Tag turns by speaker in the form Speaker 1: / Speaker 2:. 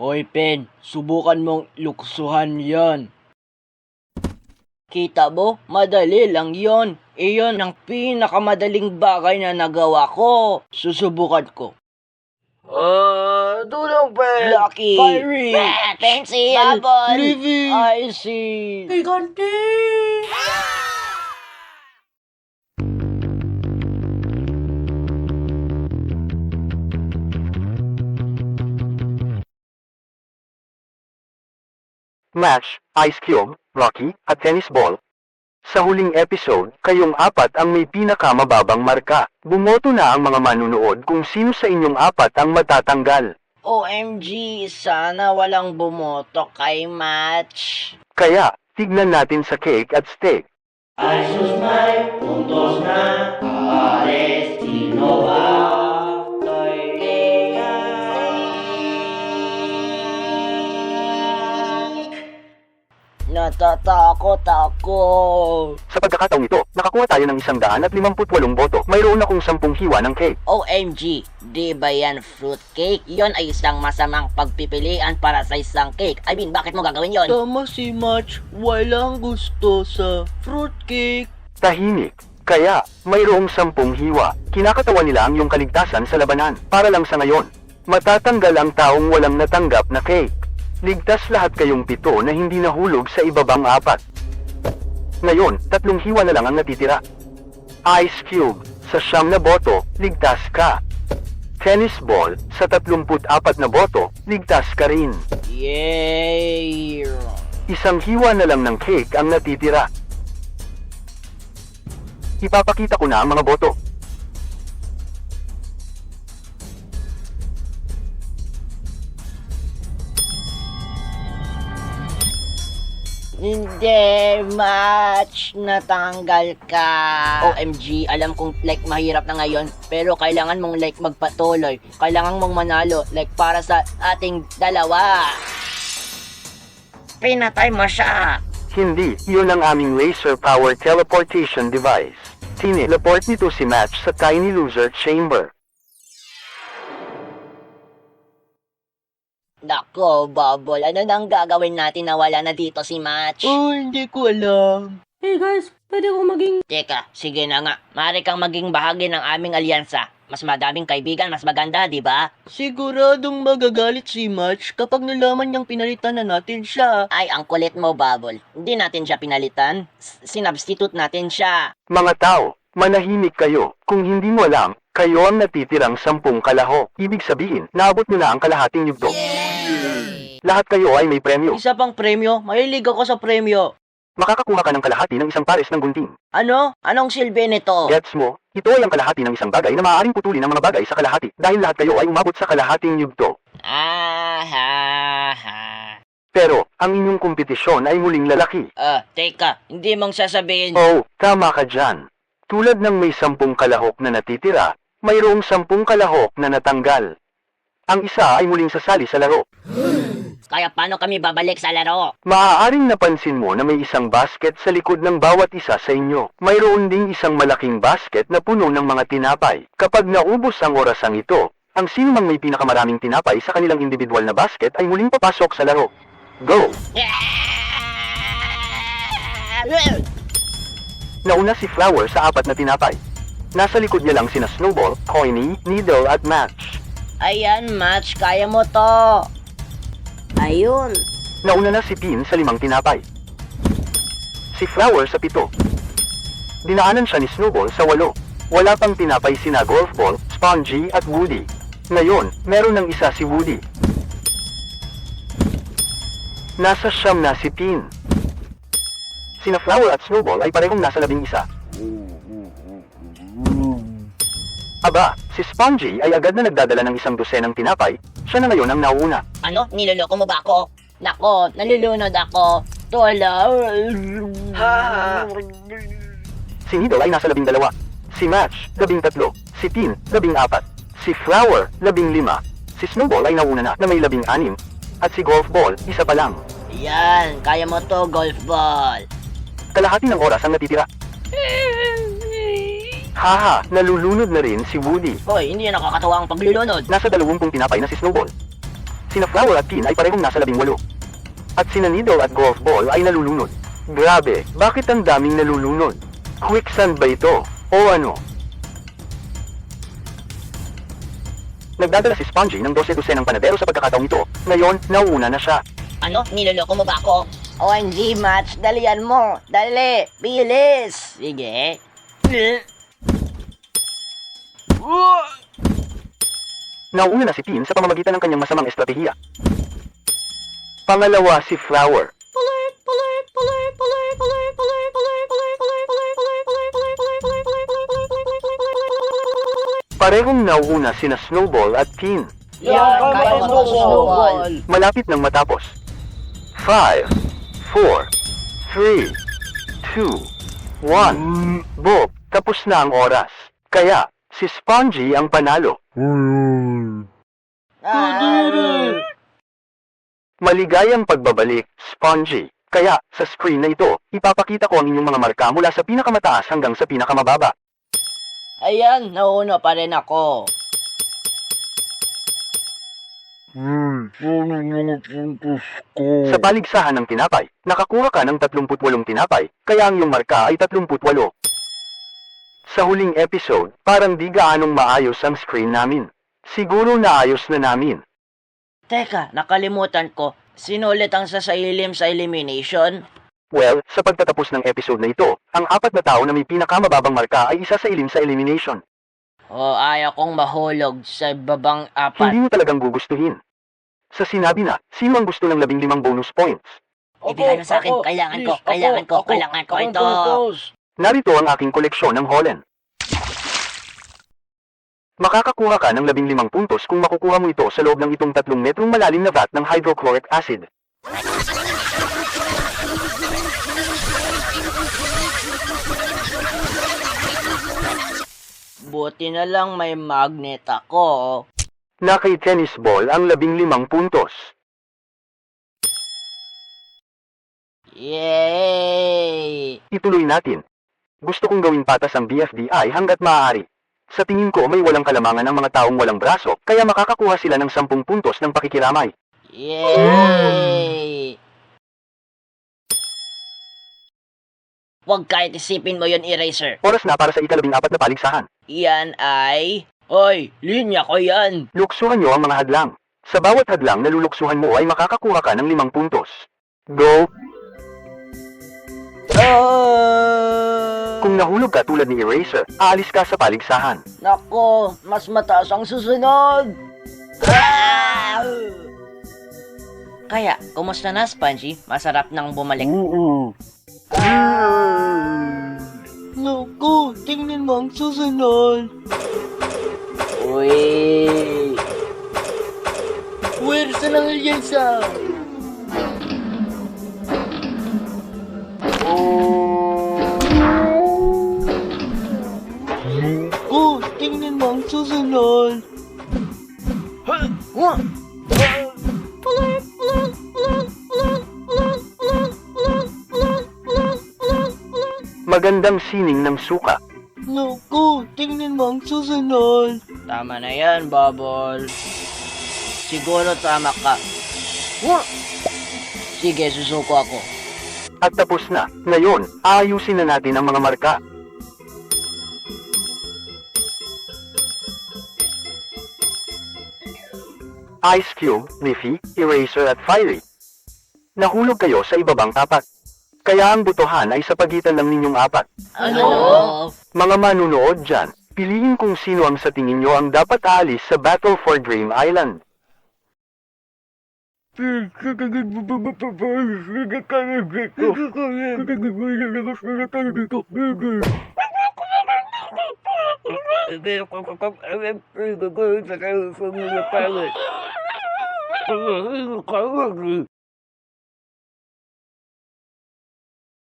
Speaker 1: Hoy Pen, subukan mong luksuhan yon. Kita mo, madali lang yon. Iyon ang pinakamadaling bagay na nagawa ko. Susubukan ko.
Speaker 2: Tulong, Pen!
Speaker 1: Lucky!
Speaker 2: Fiery!
Speaker 1: Pencil!
Speaker 2: Bubble!
Speaker 1: Livy! Icy!
Speaker 2: Higante!
Speaker 3: Match, Ice Cube, Rocky, at Tennis Ball. Sa huling episode, kayong apat ang may pinakamababang marka. Bumoto na ang mga manunood kung sino sa inyong apat ang matatanggal.
Speaker 1: OMG, sana walang bumoto kay Match.
Speaker 3: Kaya, tignan natin sa cake at steak.
Speaker 1: Ay sus may puntos na, aalis, sino ba? Natatakot ako.
Speaker 3: Sa pagkakataong ito, nakakuha tayo ng 158 boto. Mayroon akong 10 hiwa ng cake.
Speaker 1: OMG, di ba yan fruitcake? Yon ay isang masamang pagpipilian para sa isang cake. I mean, bakit mo gagawin yon?
Speaker 2: Tama si Match, walang gusto sa fruitcake.
Speaker 3: Tahimik. Kaya, mayroong 10 hiwa. Kinakatawan nila ang iyong kaligtasan sa labanan. Para lang sa ngayon, matatanggal ang taong walang natanggap na cake. Ligtas lahat kayong 7 na hindi nahulog sa ibabang 4. Ngayon, 3 hiwa na lang ang natitira. Ice Cube, sa 9 na boto, ligtas ka. Tennis Ball, sa 34 na boto, ligtas ka rin.
Speaker 1: Yay!
Speaker 3: 1 hiwa na lang ng cake ang natitira. Ipapakita ko na ang mga boto.
Speaker 1: Hindi, Match, natanggal ka. OMG, alam kong like mahirap na ngayon, pero kailangan mong like magpatuloy. Kailangan mong manalo, like para sa ating dalawa. Pinatay mo siya.
Speaker 3: Hindi, yun ang aming laser power teleportation device. Tinileport nito si Match sa Tiny Loser Chamber.
Speaker 1: Nako, Bubble, ano nang gagawin natin na wala na dito si Match?
Speaker 2: Hindi ko alam. Hey guys, pwede ko maging...
Speaker 1: Teka, sige na nga. Maaari kang maging bahagi ng aming alyansa. Mas madaming kaibigan, mas maganda, di ba?
Speaker 2: Siguradong magagalit si Match kapag nalaman niyang pinalitan na natin siya.
Speaker 1: Ay, ang kulit mo, Bubble. Hindi natin siya pinalitan. Sinubstitute natin siya.
Speaker 3: Mga tao, manahimik kayo. Kung hindi mo alam, kayo ang natitirang 10 kalahok. Ibig sabihin, naabot mo na ang kalahating yugto. Lahat kayo ay may premyo.
Speaker 2: Isa pang premyo, mahilig ako sa premyo.
Speaker 3: Makakakuha ka ng kalahati ng isang pares ng gunting.
Speaker 1: Ano? Anong silbi nito?
Speaker 3: Gets mo? Ito ay ang kalahati ng isang bagay na maaaring putulin ng mga bagay sa kalahati dahil lahat kayo ay umabot sa kalahating yugto.
Speaker 1: Ha.
Speaker 3: Pero, ang inyong kompetisyon ay muling lalaki.
Speaker 1: Teka, hindi mong sasabihin...
Speaker 3: Oh, tama ka dyan. Tulad ng may 10 kalahok na natitira, mayroong 10 kalahok na natanggal. Ang isa ay muling sasali sa laro.
Speaker 1: Kaya paano kami babalik sa laro?
Speaker 3: Maaaring napansin mo na may isang basket sa likod ng bawat isa sa inyo. Mayroon ding isang malaking basket na puno ng mga tinapay. Kapag naubos ang orasang ito, ang sino mang may pinakamaraming tinapay sa kanilang individual na basket ay muling papasok sa laro. Go! Nauna si Flower sa 4 na tinapay. Nasa likod niya lang sina Snowball, Coiny, Needle at Match.
Speaker 1: Ayan, Match, kaya mo to. Ayun.
Speaker 3: Nauna na si Pin sa 5 tinapay. Si Flower sa 7. Dinaanan siya ni Snowball sa 8. Wala pang tinapay sina Golf Ball, Spongy at Woody. Ngayon, meron ng isa si Woody. Nasa 9 na si Pin. Sina Flower at Snowball ay parehong nasa 11. Aba, si Spongy ay agad na nagdadala ng 12 tinapay. Siya na ngayon ang nauuna.
Speaker 1: Ano? Niloloko mo ba ako? Nako, nalulunod ako. Tola.
Speaker 3: Si Needle ay nasa 12. Si Match, 13. Si Pin, 14. Si Flower, 15. Si Snowball ay nauna na may 16. At si Golf Ball, isa pa lang.
Speaker 1: Yan, kaya mo to, Golf Ball.
Speaker 3: Kalahati ng oras ang natitira. Haha, nalulunod na rin si Woody.
Speaker 1: Hoy, hindi yan nakakatawa ang paglulunod.
Speaker 3: Nasa 20 tinapay na si Snowball. Sina Flower at Teen ay parehong nasa 18. At sina Needle at Golf Ball ay nalulunod. Grabe, bakit ang daming nalulunod? Quicksand ba ito? O ano? Nagdadala si Spongy ng 12 ng panadero sa pagkakataong ito. Ngayon, nauuna na siya.
Speaker 1: Ano? Niloloko mo ba ako? OMG, Match, dalian mo. Dali, bilis. Sige.
Speaker 3: Nauuna na si Teen sa pamamagitan ng kanyang masamang estratehiya. Pangalawa si Flower. Parehong nauuna sina Snowball at Teen.
Speaker 1: Yan, kaya mo to, Snowball.
Speaker 3: Malapit nang matapos. 5, 4, 3, 2, 1. Bob, tapos na ang oras. Kaya, si Spongy ang panalo. Maligayang pagbabalik, Spongy. Kaya, sa screen na ito, ipapakita ko ang inyong mga marka mula sa pinakamataas hanggang sa pinakamababa.
Speaker 1: Ayan, nauna pa rin ako.
Speaker 3: Sa paligsahan ng tinapay, nakakuha ka ng 38 tinapay, kaya ang iyong marka ay 38. Sa huling episode, parang di gaanong maayos ang screen namin. Siguro naayos na namin.
Speaker 1: Teka, nakalimutan ko. Sinulit ang sasailim sa elimination?
Speaker 3: Well, sa pagtatapos ng episode na ito, ang 4 na tao na may pinakamababang marka ay isa sa ilim sa elimination.
Speaker 1: O ayaw kong mahulog sa babang 4.
Speaker 3: Hindi mo talagang gugustuhin. Sa sinabi na, sino ang gusto ng 15 bonus points?
Speaker 1: Ibigay mo sa akin, kailangan ko ito.
Speaker 3: Narito ang aking koleksyon ng Holland. Makakakuha ka ng 15 puntos kung makukuha mo ito sa loob ng itong 3 metrong malalim na vat ng hydrochloric acid.
Speaker 1: Buti na lang may magnet ako.
Speaker 3: Na kay tennis ball ang 15 puntos.
Speaker 1: Yay!
Speaker 3: Ituloy natin. Gusto kong gawing patas ang BFDI hanggat maaari. Sa tingin ko may walang kalamangan ang mga taong walang braso, kaya makakakuha sila ng 10 puntos ng pakikiramay.
Speaker 1: Yay! Huwag kahit isipin mo yon, Eraser.
Speaker 3: Oras na para sa ika-14 na paligsahan.
Speaker 1: Yan ay... Hoy, linya ko yan!
Speaker 3: Luksuhan nyo ang mga hadlang. Sa bawat hadlang na luluksuhan mo ay makakakuha ka ng 5 puntos. Go! Kung nahulog ka tulad ni Eraser, aalis ka sa paligsahan.
Speaker 1: Nako, mas mataas ang susunod! Kaya, kumusta na, Spongy? Masarap nang bumalik.
Speaker 2: Naku, tingnan mo ang susunod.
Speaker 1: Uy!
Speaker 2: Pwersa ng alyansa. Naku, tingnan mo ang susunod.
Speaker 3: Magandang sining ng suka.
Speaker 2: Naku, tingnan mo ang susunod.
Speaker 1: Tama na yan, Bubble. Siguro tama ka. Sige, susuko ako.
Speaker 3: At tapos na. Ngayon, aayusin na natin ang mga marka. Ice Cube, Niffy, Eraser at Fiery. Nahulog kayo sa ibabang 4. Kaya ang butuhan ay sa pagitan ng ninyong 4.
Speaker 1: Ano?
Speaker 3: Mga manunood dyan, piliin kung sino ang sa tingin nyo ang dapat aalis sa Battle for Dream Island.